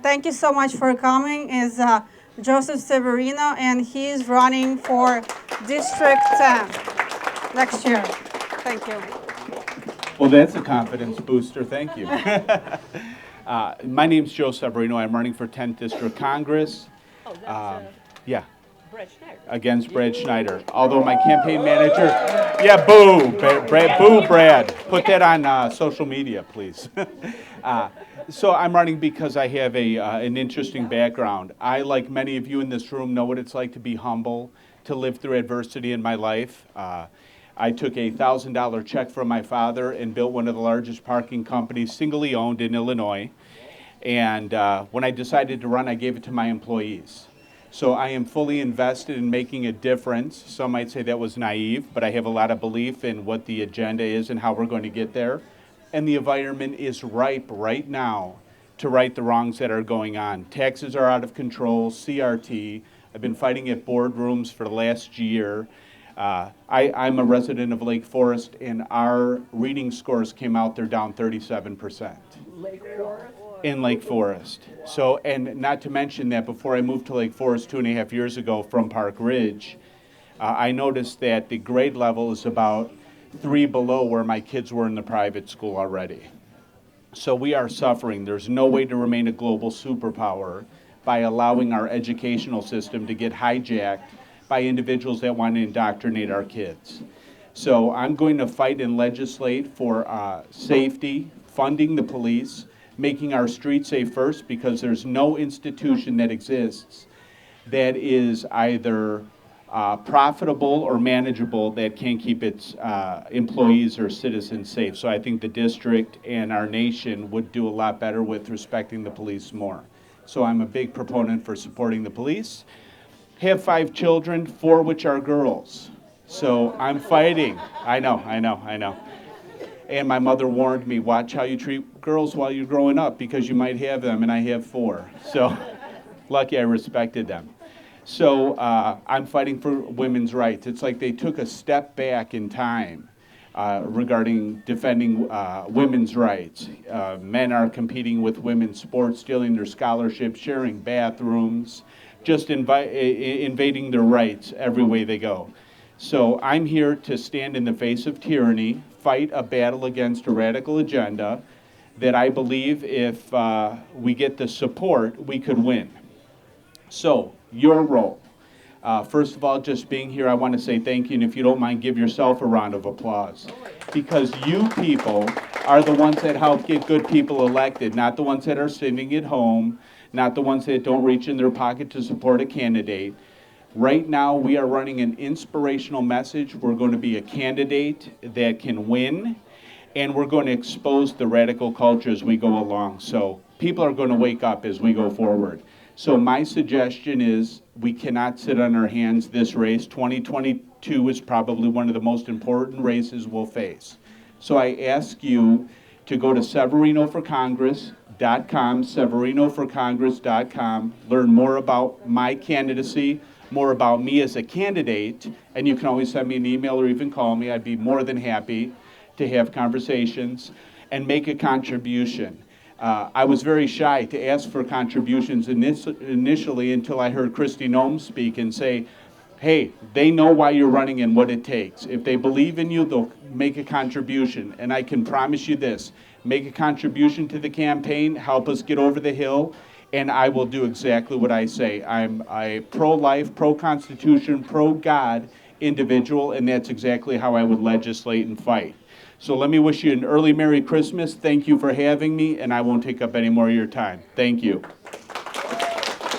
Thank you so much for coming. Is Joseph Severino, and he's running for District 10 next year. Thank you. Well, that's a confidence booster. Thank you. My name's Joe Severino. I'm running for 10th District Congress. Yeah, Brett Schneider. against Brad Schneider. Although my campaign manager, yeah, boo, Brad, boo, Brad. Put that on social media, please. So I'm running because I have an interesting background. I, like many of you in this room, know what it's like to be humble, to live through adversity in my life. I took a $1,000 check from my father and built one of the largest parking companies, singly owned in Illinois. And when I decided to run, I gave it to my employees. So I am fully invested in making a difference. Some might say that was naive, but I have a lot of belief in what the agenda is and how we're going to get there. And the environment is ripe right now to right the wrongs that are going on. Taxes are out of control, CRT. I've been fighting at boardrooms for the last year. I'm a resident of Lake Forest, and our reading scores came out, they're down 37%. Lake Forest? In Lake Forest. So, and not to mention that before I moved to Lake Forest 2.5 years ago from Park Ridge, I noticed that the grade level is about 3 below where my kids were in the private school already. So we are suffering. There's no way to remain a global superpower by allowing our educational system to get hijacked by individuals that want to indoctrinate our kids. So I'm going to fight and legislate for safety, funding the police, making our streets safe first, because there's no institution that exists that is either profitable or manageable that can't keep its employees or citizens safe. So I think the district and our nation would do a lot better with respecting the police more. So I'm a big proponent for supporting the police. Have 5 children, 4 which are girls. So I'm fighting. I know. And my mother warned me, watch how you treat girls while you're growing up, because you might have them, and I have 4. So lucky I respected them. So I'm fighting for women's rights. It's like they took a step back in time regarding defending women's rights. Men are competing with women's sports, stealing their scholarships, sharing bathrooms, just invading their rights every way they go. So I'm here to stand in the face of tyranny, fight a battle against a radical agenda that I believe if we get the support, we could win. So, your role. First of all, just being here, I want to say thank you, and if you don't mind, give yourself a round of applause. Because you people are the ones that help get good people elected, not the ones that are sitting at home, not the ones that don't reach in their pocket to support a candidate. Right now, we are running an inspirational message. We're going to be a candidate that can win, and we're going to expose the radical culture as we go along. So people are going to wake up as we go forward. So my suggestion is we cannot sit on our hands this race. 2022 is probably one of the most important races we'll face. So I ask you to go to SeverinoForCongress.com, SeverinoForCongress.com, learn more about my candidacy, more about me as a candidate, and you can always send me an email or even call me. I'd be more than happy to have conversations and make a contribution. I was very shy to ask for contributions initially until I heard Kristi Noem speak and say, hey, they know why you're running and what it takes. If they believe in you, they'll make a contribution. And I can promise you this, make a contribution to the campaign, help us get over the hill, and I will do exactly what I say. I'm a pro-life, pro-constitution, pro-God individual, and that's exactly how I would legislate and fight. So let me wish you an early Merry Christmas. Thank you for having me, and I won't take up any more of your time. Thank you.